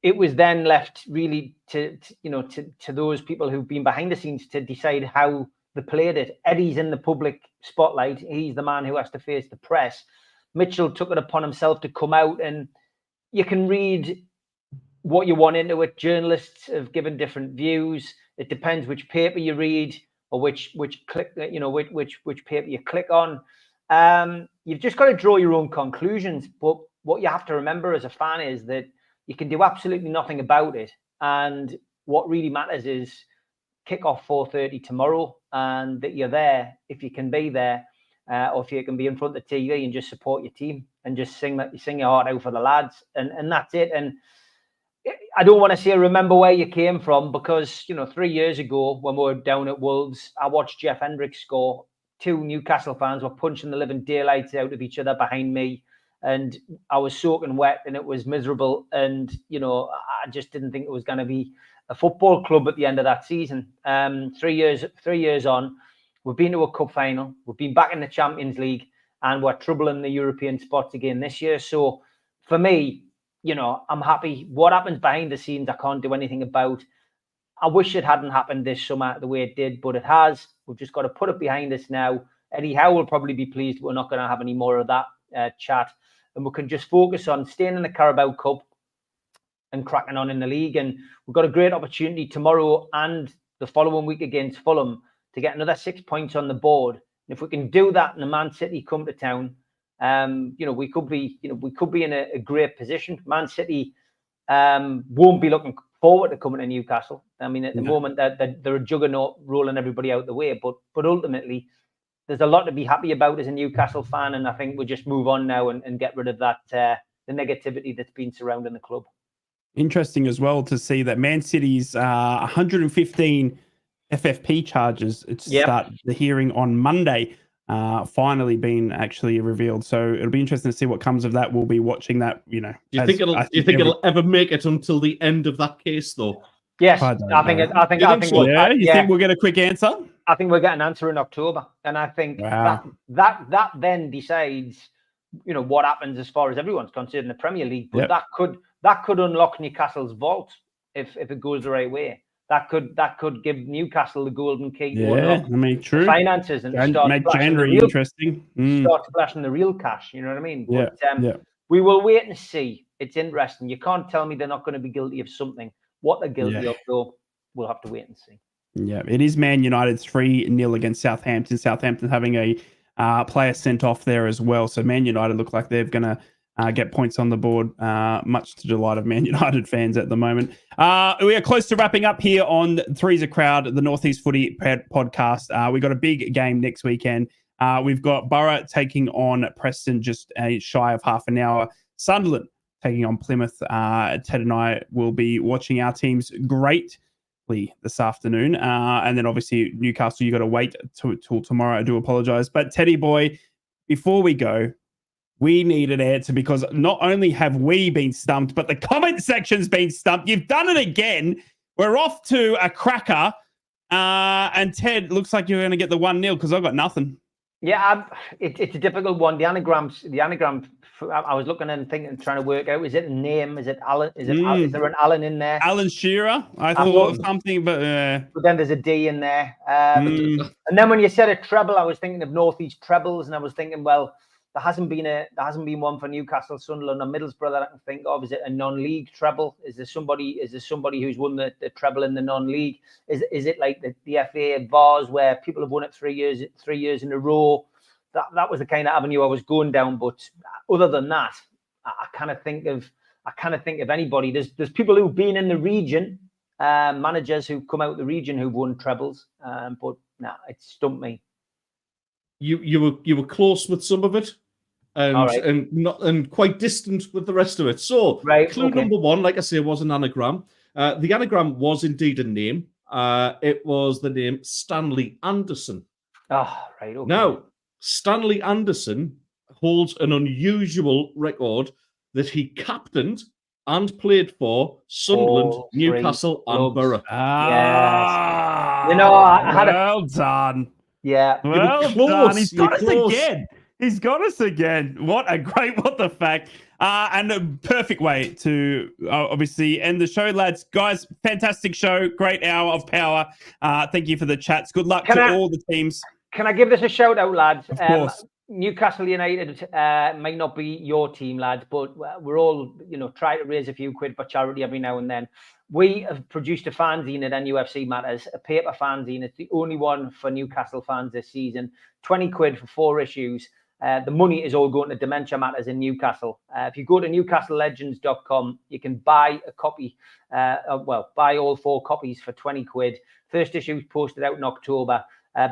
It was then left really to those people who've been behind the scenes to decide how they played it. Eddie's in the public spotlight. He's the man who has to face the press. Mitchell took it upon himself to come out, and you can read what you want into it. Journalists have given different views. It depends which paper you read or which paper you click on. You've just got to draw your own conclusions. But what you have to remember as a fan is that you can do absolutely nothing about it. And what really matters is kick off 4:30 tomorrow, and that you're there if you can be there, or if you can be in front of the TV and just support your team and just sing your heart out for the lads, and that's it. And I don't want to say remember where you came from, because 3 years ago when we were down at Wolves, I watched Jeff Hendricks score. Two Newcastle fans were punching the living daylights out of each other behind me, and I was soaking wet and it was miserable. And I just didn't think it was going to be a football club at the end of that season. 3 years on, we've been to a cup final, we've been back in the Champions League, and we're troubling the European spots again this year. So for me, I'm happy. What happens behind the scenes, I can't do anything about. I wish it hadn't happened this summer the way it did, but it has. We've just got to put it behind us now. Eddie Howe will probably be pleased we're not going to have any more of that chat, and we can just focus on staying in the Carabao Cup and cracking on in the league. And we've got a great opportunity tomorrow and the following week against Fulham to get another 6 points on the board. And if we can do that and the Man City come to town, we could be in a great position. Man City won't be looking forward to coming to Newcastle. I mean, at the moment they're a juggernaut rolling everybody out the way, but ultimately there's a lot to be happy about as a Newcastle fan, and I think we'll just move on now and get rid of that the negativity that's been surrounding the club. Interesting as well to see that Man City's 115 FFP charges start the hearing on Monday. Finally been actually revealed, so it'll be interesting to see what comes of that. We'll be watching that. Do you think it'll ever make it until the end of that case, though? Yes, I think. You think we'll get a quick answer? I think we'll get an answer in October, and I think that then decides, what happens as far as everyone's concerned in the Premier League. But that could unlock Newcastle's vault if it goes the right way. That could give Newcastle the golden key to unlock true finances and start make January interesting. Start splashing the real cash. You know what I mean? Yeah. But, we will wait and see. It's interesting. You can't tell me they're not going to be guilty of something. What they're guilty of, though, we'll have to wait and see. Yeah, it is Man United 3-0 against Southampton. Southampton having a player sent off there as well. So Man United look like they're going to get points on the board, much to the delight of Man United fans at the moment. We are close to wrapping up here on Three's a Crowd, the Northeast Footy podcast. We got a big game next weekend. We've got Borough taking on Preston just shy of half an hour. Sunderland taking on Plymouth. Ted and I will be watching our teams greatly this afternoon. And then obviously Newcastle, you got to wait till tomorrow. I do apologize. But Teddy boy, before we go, we need an answer because not only have we been stumped, but the comment section's been stumped. You've done it again. We're off to a cracker. And Ted, looks like you're going to get the 1-0 because I've got nothing. Yeah, it's a difficult one. The anagram. I was looking and thinking, trying to work out: is it a name? Is it Alan? Is there an Alan in there? Alan Shearer. I thought of something, but then there's a D in there. And then when you said a treble, I was thinking of Northeast trebles, and I was thinking, well, there hasn't been one for Newcastle, Sunderland, or Middlesbrough that I can think of. Is it a non-league treble? Is there somebody who's won the treble in the non-league? Is it like the FA Vars where people have won it 3 years in a row? That was the kind of avenue I was going down. But other than that, I kind of think of anybody. There's people who've been in the region, managers who've come out the region who've won trebles. But it stumped me. You were close with some of it. And quite distant with the rest of it. So, clue number one, like I say, was an anagram. The anagram was indeed a name. It was the name Stanley Anderson. Oh, right. Okay. Now, Stanley Anderson holds an unusual record that he captained and played for Sunderland, Newcastle, and Borough. Yes. You know, I had well done. Yeah. Well done. He's got us again. He's got us again. What the fact. And a perfect way to obviously end the show, lads. Guys, fantastic show. Great hour of power. Thank you for the chats. Good luck to all the teams. Can I give this a shout out, lads? Of course. Newcastle United might not be your team, lads, but we're all, try to raise a few quid for charity every now and then. We have produced a fanzine at NUFC Matters, a paper fanzine. It's the only one for Newcastle fans this season. 20 quid for 4 issues. The money is all going to Dementia Matters in Newcastle. If you go to newcastlelegends.com, you can buy a copy, buy all 4 copies for 20 quid. First issue was posted out in October.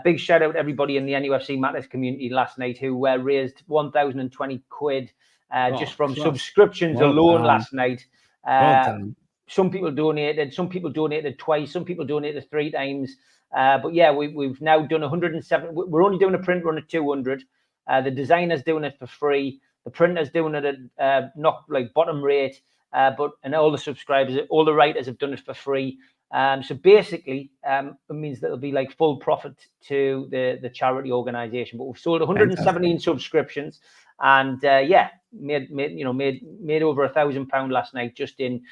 Big shout out to everybody in the NUFC Matters community last night who raised 1,020 quid just from subscriptions alone last night. Some people donated twice, some people donated 3 times. But yeah, we've now done 107. We're only doing a print run at 200. The designer's doing it for free. The printer's doing it at not like bottom rate. And all the subscribers, all the writers have done it for free. So basically, it means that it'll be like full profit to the charity organization. But we've sold 117 subscriptions, and made over £1,000 last night just in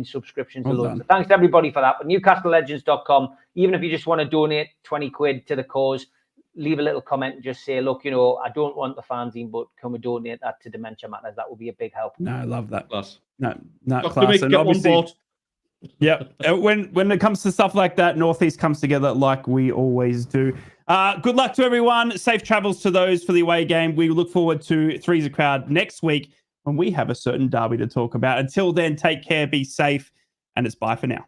subscriptions alone. So thanks to everybody for that. But newcastlelegends.com, even if you just want to donate 20 quid to the cause, leave a little comment and just say, look, I don't want the fanzine, but can we donate that to Dementia Matters? That would be a big help. No, I love that. Class. No, class. And obviously, yeah, when it comes to stuff like that, Northeast comes together like we always do. Good luck to everyone. Safe travels to those for the away game. We look forward to Three's a Crowd next week when we have a certain derby to talk about. Until then, take care, be safe, and it's bye for now.